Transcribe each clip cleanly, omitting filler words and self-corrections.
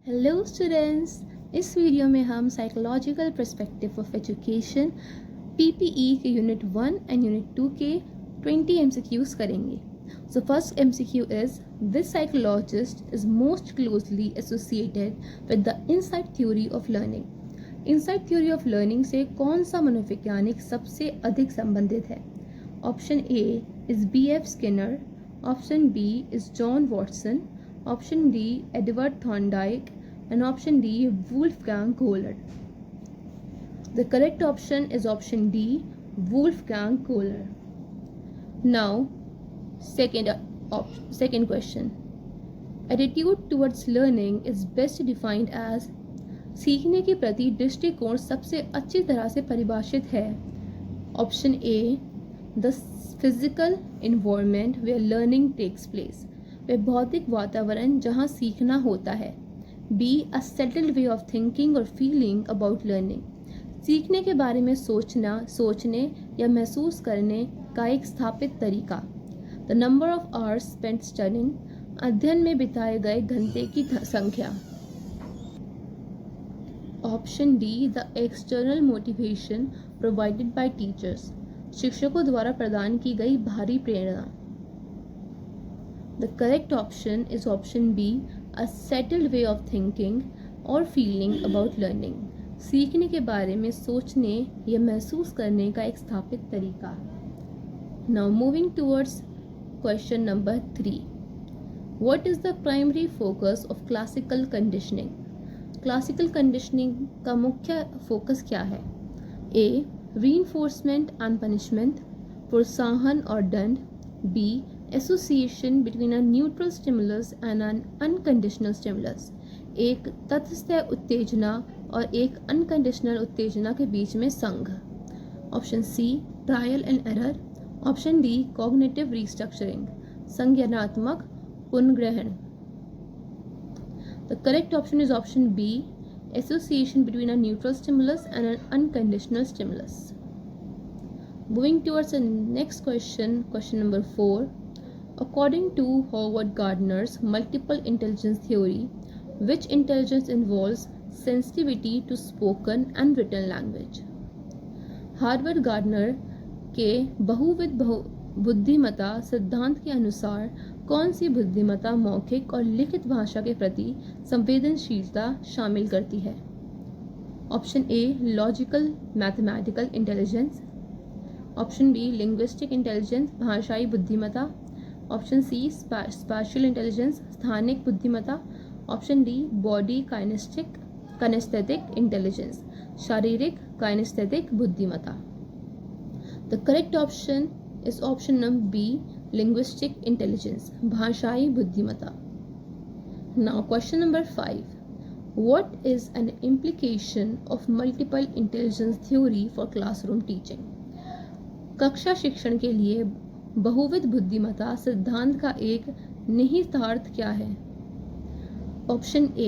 Hello students, इस video में हम psychological perspective of education PPE के यूनिट 1 एंड यूनिट 2 के 20 एमसीक्यूज करेंगे. So first MCQ is which psychologist is most closely associated with the insight theory of learning. Insight theory of learning से कौन सा मनोवैज्ञानिक सबसे अधिक संबंधित है? Option A is B F Skinner, option B is John Watson, option D Edward Thorndike, and option D Wolfgang Kohler. The correct option is option D Wolfgang Kohler. Now second question. Attitude towards learning is best defined as सीखने के प्रति दृष्टिकोण सबसे अच्छी तरह से परिभाषित है. Option A the physical environment where learning takes place, वह भौतिक वातावरण जहाँ सीखना होता है. Be a settled way of thinking और फीलिंग अबाउट लर्निंग, सीखने के बारे में सोचने या महसूस करने का एक स्थापित तरीका. The number of hours spent studying, अध्ययन में बिताए गए घंटे की संख्या. Option D the external motivation provided by teachers, शिक्षकों द्वारा प्रदान की गई बाहरी प्रेरणा. The correct option is option B, a settled way of thinking or feeling about learning. सीखने के बारे में सोचने या महसूस करने का एक स्थापित तरीका. Now moving towards question number 3. What is the primary focus of classical conditioning? Classical conditioning का मुख्य फोकस क्या है? A. Reinforcement and punishment, प्रोत्साहन और दंड. B. Association between a neutral stimulus and an unconditional stimulus, एक तटस्थ उत्तेजना और एक अनकंडीशनल उत्तेजना के बीच में संघ. Option C trial and error, option D cognitive restructuring, संज्ञानात्मक पुनर्ग्रहण. The correct option is option B, association between a neutral stimulus and an unconditional stimulus. Moving towards the next question number 4. According to Howard Gardner's multiple intelligence theory, which intelligence involves sensitivity to spoken and written language? Harvard gardener के बहुविध बुद्धिमत्ता सिद्धांत के अनुसार कौन सी बुद्धिमत्ता मौखिक और लिखित भाषा के प्रति संवेदनशीलता शामिल करती है? Option A logical mathematical intelligence, option B linguistic intelligence भाषाई बुद्धिमत्ता, ऑप्शन सी स्पैशियल इंटेलिजेंस स्थानिक बुद्धिमत्ता, option D body kinaesthetic intelligence शारीरिक काइनेस्थेटिक बुद्धिमत्ता. The correct option is option number B linguistic intelligence भाषाई बुद्धिमत्ता. Now question number 5. What is an implication of multiple intelligence theory for classroom teaching? कक्षा शिक्षण के लिए बहुविध बुद्धिमत्ता सिद्धांत का एक निहितार्थ क्या है? Option A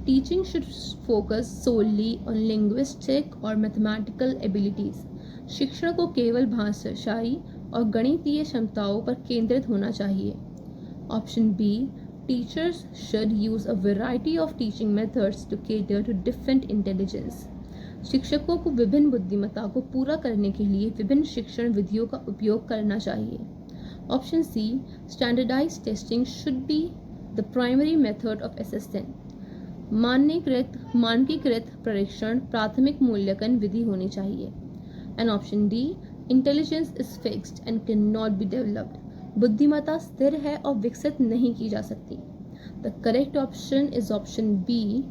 teaching should focus solely on linguistic और मैथमेटिकल एबिलिटीज, शिक्षण को केवल भाषाई और गणितीय क्षमताओं पर केंद्रित होना चाहिए. Option B teachers should use a variety of teaching methods to cater to different intelligence, शिक्षकों को विभिन्न बुद्धिमत्ता को पूरा करने के लिए विभिन्न शिक्षण विधियों का उपयोग करना चाहिए. Option C standardised testing should be the primary method of assessment, मानकीकृत परीक्षण प्राथमिक मूल्यांकन विधि होनी चाहिए. And option D intelligence is fixed and can not be developed, बुद्धिमत्ता स्थिर है और विकसित नहीं की जा सकती. The correct option is option B,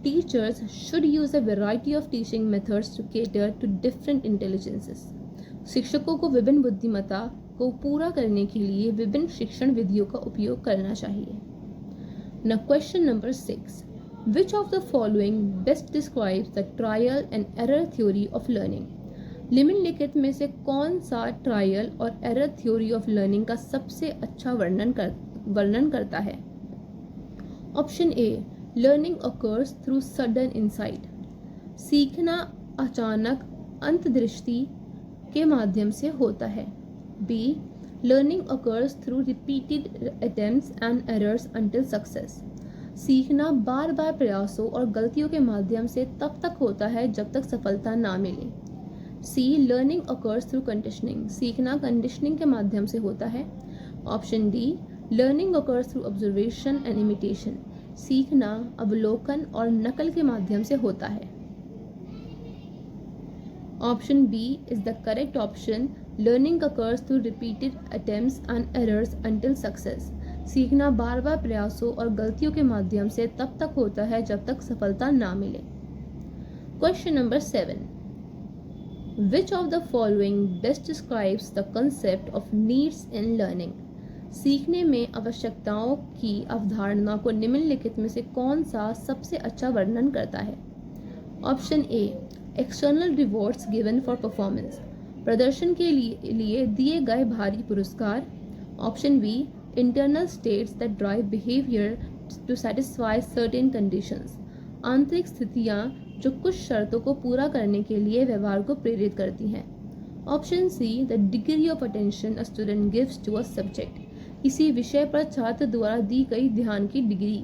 teachers should use a variety of teaching methods to cater to different intelligences, शिक्षकों को विभिन्न बुद्धिमत्ता को पूरा करने के लिए विभिन्न शिक्षण विधियों का उपयोग करना चाहिए. Now question number 6. Which of the following best describes the trial and error theory of learning? निम्नलिखित में से कौन सा ट्रायल और एरर थ्योरी ऑफ लर्निंग का सबसे अच्छा वर्णन करता है? ऑप्शन ए Learning occurs through sudden insight, सीखना अचानक अंतर्दृष्टि के माध्यम से होता है. B. Learning occurs through repeated attempts and errors until success, सीखना बार बार प्रयासों और गलतियों के माध्यम से तब तक होता है जब तक सफलता ना मिले। C learning occurs through conditioning, सीखना कंडीशनिंग के माध्यम से होता है। Option D learning occurs through observation and imitation, सीखना अवलोकन और नकल के माध्यम से होता है। Option B is the correct option, learning occurs through repeated attempts and errors until success, सीखना बार बार प्रयासों और गलतियों के माध्यम से तब तक होता है जब तक सफलता ना मिले। Question number 7, which of the following best describes the concept of needs in learning, सीखने में आवश्यकताओं की अवधारणा को निम्नलिखित में से कौन सा सबसे अच्छा वर्णन करता है। Option A external rewards given for performance, प्रदर्शन के लिए दिए गए भारी पुरस्कार। Option B internal states that drive behaviour to satisfy certain conditions, आंतरिक स्थितियां जो कुछ शर्तों को पूरा करने के लिए व्यवहार को प्रेरित करती हैं। Option C the degree of attention a student gives to a subject, किसी विषय पर छात्र द्वारा दी गई ध्यान की degree.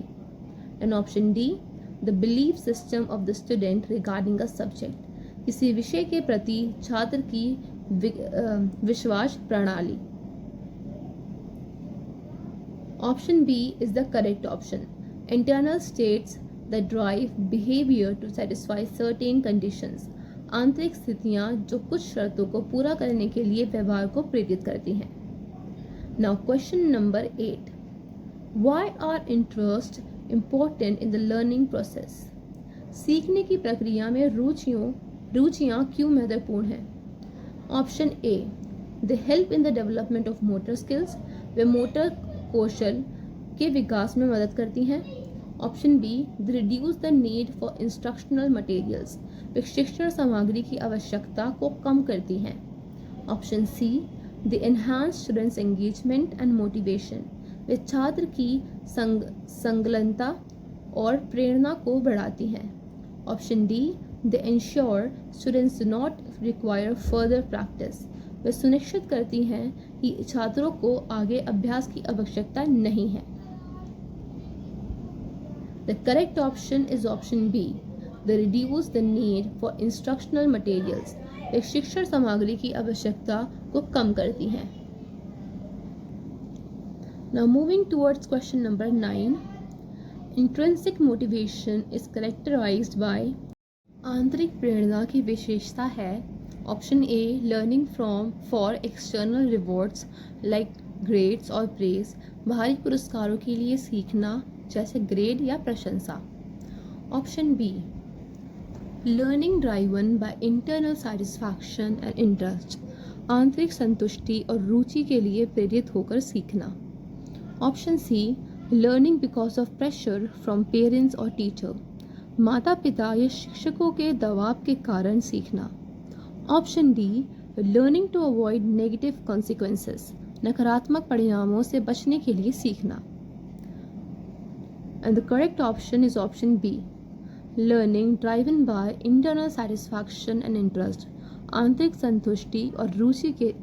And option D the belief system of the student regarding a subject, किसी विषय के प्रति छात्र की विश्वास प्रणाली। Option B is the correct option, internal states that drive behaviour to satisfy certain conditions, आंतरिक स्थितियां जो कुछ शर्तों को पूरा करने के लिए व्यवहार को प्रेरित करती हैं। Now question number 8, why are interest important in the learning process, सीखने की प्रक्रिया में रुचियाँ क्यों महत्वपूर्ण हैं। Option A they help in the development of motor skills, वे मोटर कौशल के विकास में मदद करती हैं। Option B they reduce the need for instructional materials, वे शिक्षण सामग्री की आवश्यकता को कम करती हैं। Option C they enhance students engagement and motivation, वे छात्र की संलग्नता और प्रेरणा को बढ़ाती हैं। Option D they ensure students do not require further practice, वे सुनिश्चित करती हैं कि छात्रों को आगे अभ्यास की आवश्यकता नहीं है। The correct option is option B they reduce the need for instructional materials, वे शिक्षण सामग्री की आवश्यकता को कम करती हैं। Now moving towards question number 9, intrinsic motivation is characterized by, आंतरिक प्रेरणा की विशेषता है। Option A learning for external rewards like grades और प्रेज, बाहरी पुरस्कारों के लिए सीखना जैसे ग्रेड या प्रशंसा। Option B learning driven by internal satisfaction and interest, आंतरिक संतुष्टि और रुचि के लिए प्रेरित होकर सीखना। Option C learning because of pressure from parents और टीचर, माता पिता या शिक्षकों के दबाव के कारण सीखना। Option D learning to avoid negative consequences, नकारात्मक परिणामों से बचने के लिए सीखना। And the correct option is option B learning driven by internal satisfaction and interest, आंतरिक संतुष्टि और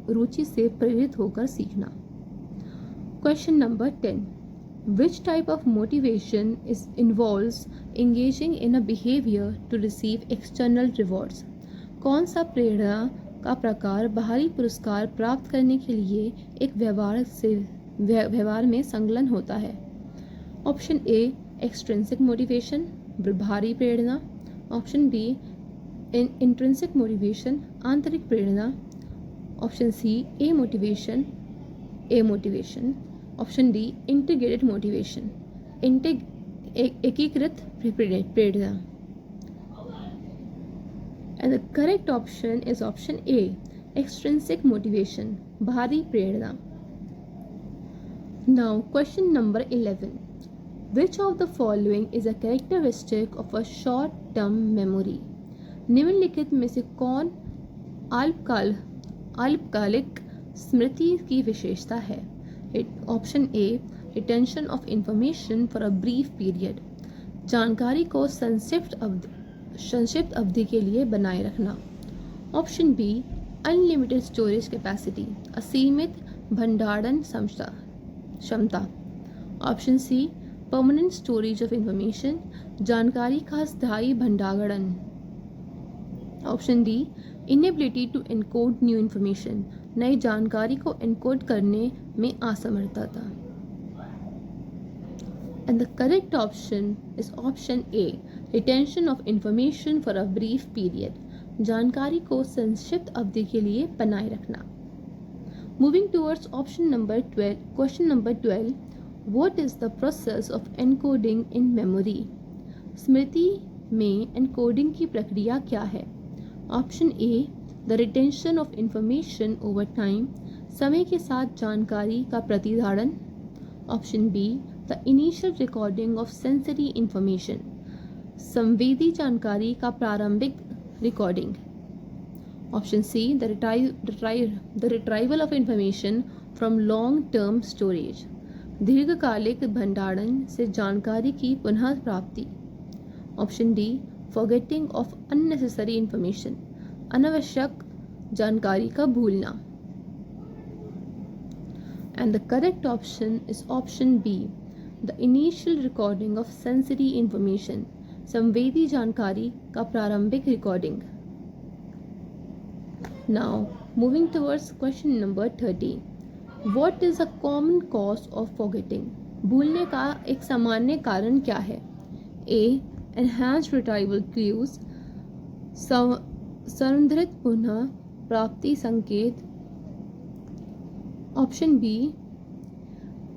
रुचि से प्रेरित होकर सीखना। Question number 10. Which type of motivation involves engaging in a behavior to receive external rewards? कौन सा प्रेरणा का प्रकार बाहरी पुरस्कार प्राप्त करने के लिए एक व्यवहार में संलग्न होता है। ऑप्शन ए एक्सट्रिंसिक मोटिवेशन, बाहरी प्रेरणा। ऑप्शन बी इंट्रिंसिक मोटिवेशन, आंतरिक प्रेरणा। Option C amotivation. Option D integrated motivation, एकीकृत प्रेरणा। And the correct option is option A extrinsic motivation, बाहरी प्रेरणा। Now question number 11, which of the following is a characteristic of a short term memory, निम्नलिखित में से कौन अल्पकालिक स्मृति की विशेषता है। Option A retention of information for a brief period, जानकारी को संक्षिप्त अवधि के लिए बनाए रखना। Option B unlimited storage capacity, असीमित भंडारण क्षमता। Option C permanent storage of information, जानकारी का स्थायी भंडारण। Option D, inability to encode new information, नई जानकारी को एनकोड करने में असमर्थता। And the correct option is option A, retention of information for a brief period, जानकारी को संक्षिप्त अवधि के लिए बनाए रखना। Moving towards option number 12, question number 12, what is the process of encoding in memory? स्मृति में एनकोडिंग की प्रक्रिया क्या है? Option A, the retention of information over time, समय के साथ जानकारी का प्रतिधारण। Option B, the initial recording of sensory information, संवेदी जानकारी का प्रारंभिक recording. Option C, the retrieval of information from long term storage, दीर्घकालिक भंडारण से जानकारी की पुनः प्राप्ति। Option D, forgetting of unnecessary information, अनावश्यक जानकारी का भूलना। And the correct option is option B, the initial recording of sensory information, संवेदी जानकारी का प्रारंभिक recording. Now moving towards question number 13, what is a common cause of forgetting, भूलने का एक सामान्य कारण क्या है? ए, एनहांस्ड रिट्राइवल क्यूज, संवर्धित पुनः प्राप्ति संकेत। Option B,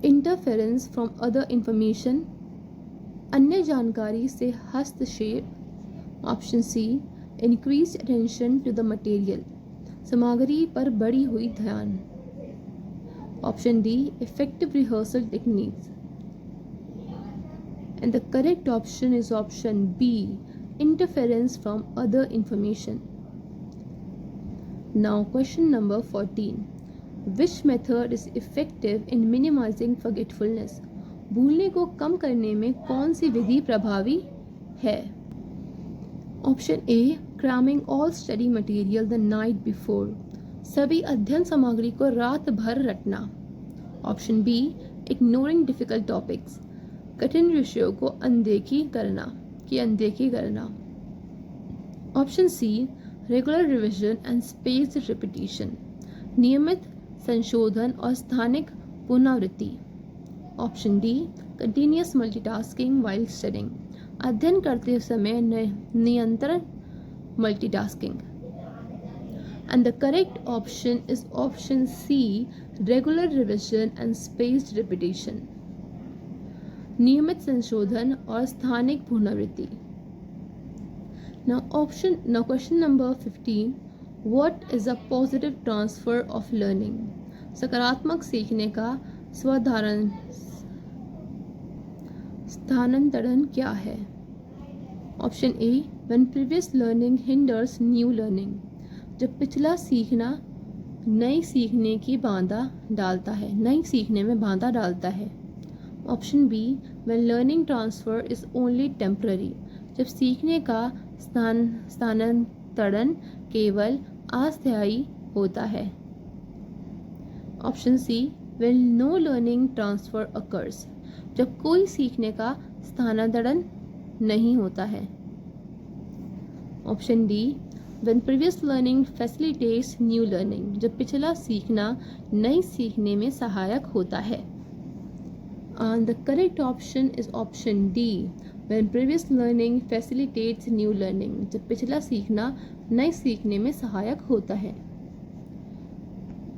interference from other information, अन्य जानकारी से हस्तक्षेप। Option C, increase attention to the material, सामग्री पर बढ़ी हुई ध्यान। Option D, effective rehearsal techniques. And the correct option is option B, interference from other information. Now question number 14, which method is effective in minimizing forgetfulness, भूलने को कम करने में कौन सी विधि प्रभावी है? Option A, cramming all study material the night before, सभी अध्ययन सामग्री को रात भर रटना। Option B, ignoring difficult topics, कठिन विषयों को अनदेखी करना। Option C, regular revision and spaced repetition, नियमित संशोधन और स्थानिक पुनरावृत्ति। Option D, continuous multitasking while studying, अध्ययन करते समय निरंतर multitasking. And the correct option is option C, regular revision and spaced repetition, नियमित संशोधन और स्थानिक पुनरावृत्ति। Now question number 15, what is a positive transfer of learning, सकारात्मक सीखने का स्थानांतरण क्या है? Option A, when previous learning hinders new learning, जब पिछला सीखना नई सीखने में बाधा डालता है। Option B, when learning transfer is only temporary, जब सीखने का स्थानांतरण केवल अस्थायी होता है। Option C, when no learning transfer occurs, जब कोई सीखने का स्थानांतरण नहीं होता है। Option D, when previous learning facilitates new learning, जब पिछला सीखना नई सीखने में सहायक होता है। And the correct option is option D, when previous learning facilitates new learning, जब पिछला सीखना नए सीखने में सहायक होता है।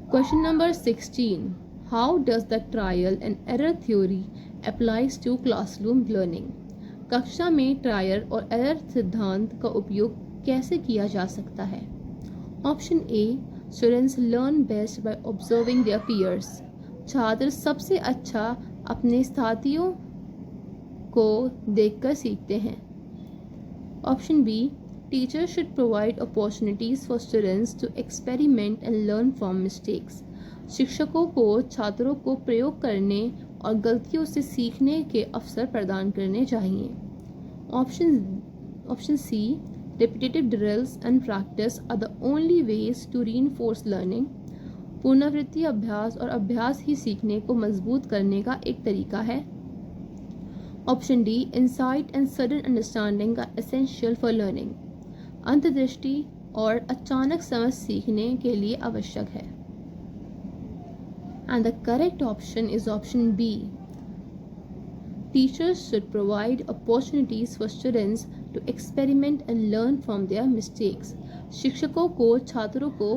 Question number 16, how does the trial and error theory applies to classroom learning, कक्षा में ट्रायल और एरर सिद्धांत का उपयोग कैसे किया जा सकता है? Option A, students learn best by observing their peers, छात्र सबसे अच्छा अपने साथियों को देखकर सीखते हैं। Option B, teacher should provide opportunities for students to experiment and learn from mistakes, शिक्षकों को छात्रों को प्रयोग करने और गलतियों से सीखने के अवसर प्रदान करने चाहिए। Option C, repetitive drills and practice are the only ways to reinforce learning, पुनरावृत्ति अभ्यास और अभ्यास ही सीखने को मजबूत करने का एक तरीका है। Option D, insight and sudden understanding are essential for learning. अंतर्दृष्टि और अचानक समझ सीखने के लिए आवश्यक है। And the correct option is option B, teachers should provide opportunities for students to experiment and learn from their mistakes. शिक्षकों को छात्रों को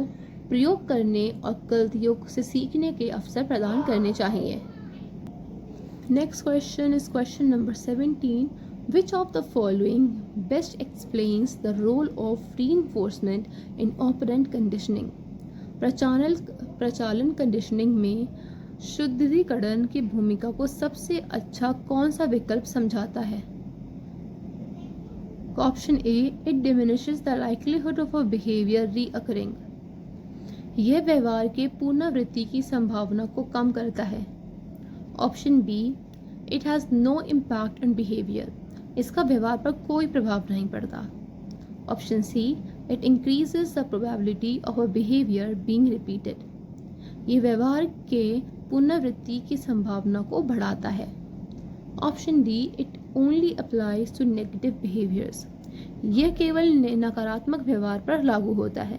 प्रयोग करने और गलतियों से सीखने के अवसर प्रदान करने चाहिए। Next question is question number 17. Which of the following best explains the role of reinforcement in operant conditioning? प्रचालन कंडीशनिंग में शुद्धिकरण की भूमिका को सबसे अच्छा कौन सा विकल्प समझाता है? Option A, it diminishes the likelihood of a behaviour recurring. यह व्यवहार के पुनरावृत्ति की संभावना को कम करता है। Option B, it has no impact on behaviour. इसका व्यवहार पर कोई प्रभाव नहीं पड़ता। Option C, it increases the probability of a behaviour being repeated. ये व्यवहार के पुनरावृत्ति की संभावना को बढ़ाता है। Option D, it only applies to negative behaviours. यह केवल नकारात्मक व्यवहार पर लागू होता है।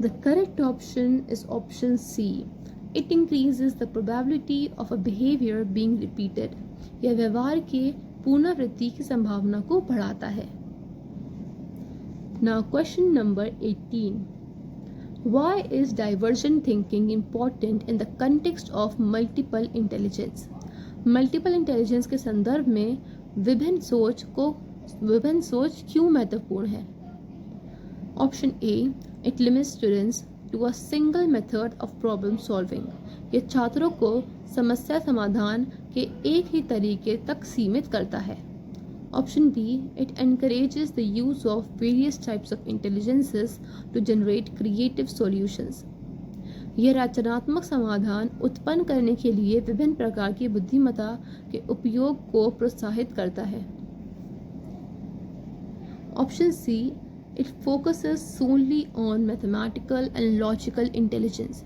The correct option is option C, it increases the probability of a behaviour being repeated. यह व्यवहार के पुनरावृत्ति की संभावना को बढ़ाता है। Now question number 18. Why is divergent thinking important in the context of multiple intelligence? Multiple intelligence के संदर्भ में विभिन्न सोच क्यों महत्वपूर्ण है? Option A, it limits students to a single method of problem solving. ये छात्रों को समस्या समाधान के एक ही तरीके तक सीमित करता है। Option B, it encourages the use of various types of intelligences to generate creative solutions. यह रचनात्मक समाधान उत्पन्न करने के लिए विभिन्न प्रकार की बुद्धिमत्ता के उपयोग को प्रोत्साहित करता है। Option C, it focuses solely on mathematical and logical intelligence.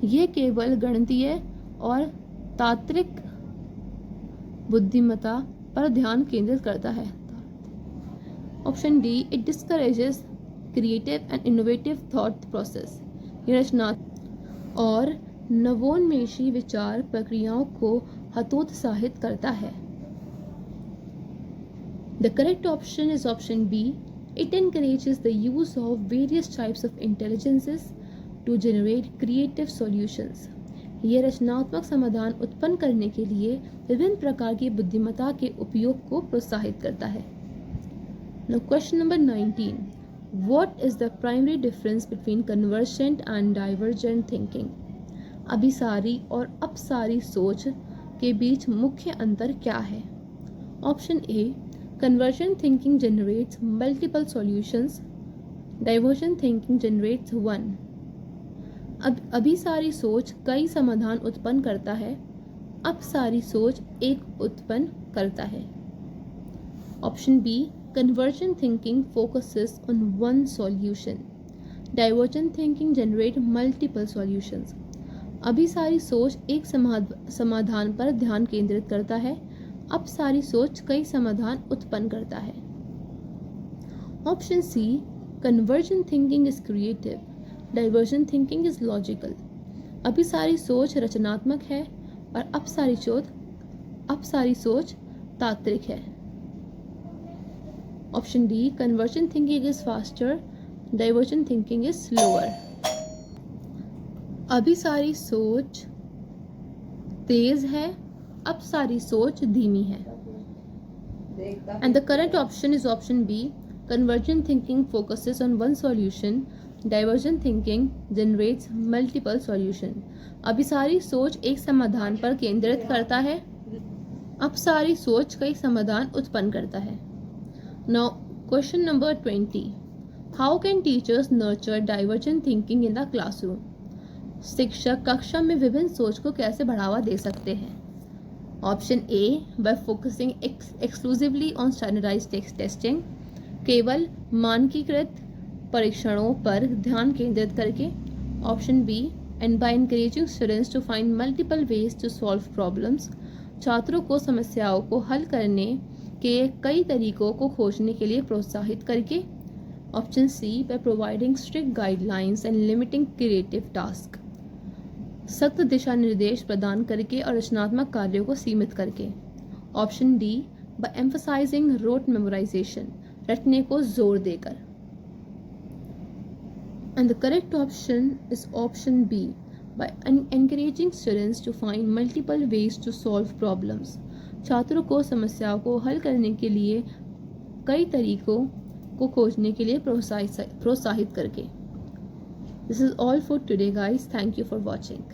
यह केवल गणितीय और तात्विक बुद्धिमत्ता पर ध्यान केंद्रित करता है। Option D, it discourages creative and innovative thought process. यह रचनात्मक और नवोन्मेषी विचार प्रक्रियाओं को हतोत्साहित करता है। The correct option is option B, it encourages the use of various types of intelligences to generate creative solutions. यह रचनात्मक समाधान उत्पन्न करने के लिए विभिन्न प्रकार की बुद्धिमत्ता के उपयोग को प्रोत्साहित करता है। Now question number 19. What is the primary difference between convergent and divergent thinking? अभिसारी और अपसारी सोच के बीच मुख्य अंतर क्या है? ऑप्शन ए, convergent thinking generates multiple solutions. Divergent thinking generates one. अभिसारी सोच कई समाधान उत्पन्न करता है, अपसारी सोच एक उत्पन्न करता है। Option B, convergent thinking focuses on one solution. Divergent thinking generate multiple solutions. अभिसारी सोच एक समाधान पर ध्यान केंद्रित करता है, अपसारी सोच कई समाधान उत्पन्न करता है। Option C, convergent thinking is creative, divergent thinking is logical. अभिसारी सोच रचनात्मक है और अपसारी सोच तात्विक है। Option D, convergent thinking is faster, divergent thinking is slower. अभिसारी सोच तेज है, अपसारी सोच धीमी है। And the correct option is option B, convergent thinking focuses on one solution, divergent thinking generates multiple solution. अभिसारी सोच एक समाधान पर केंद्रित करता है, अपसारी सोच कई समाधान उत्पन्न करता है। Now question number 20. How can teachers nurture divergent thinking in the classroom? शिक्षक कक्षा में विभिन्न सोच को कैसे बढ़ावा दे सकते हैं? Option A, by focusing exclusively on standardised testing, केवल मानकीकृत परीक्षणों पर ध्यान केंद्रित करके। Option B, and by encouraging students to find multiple ways to solve problems, छात्रों को समस्याओं को हल करने के कई तरीकों को खोजने के लिए प्रोत्साहित करके। Option C, by providing strict guidelines and limiting creative task, सख्त दिशा निर्देश प्रदान करके और रचनात्मक कार्यों को सीमित करके। Option D, by emphasising rote memorisation, रटने को जोर देकर। And the correct option is option B, by encouraging students to find multiple ways to solve problems, छात्रों को समस्याओं को हल करने के लिए कई तरीकों को खोजने के लिए प्रोत्साहित करके। This is all for today guys. Thank you for watching.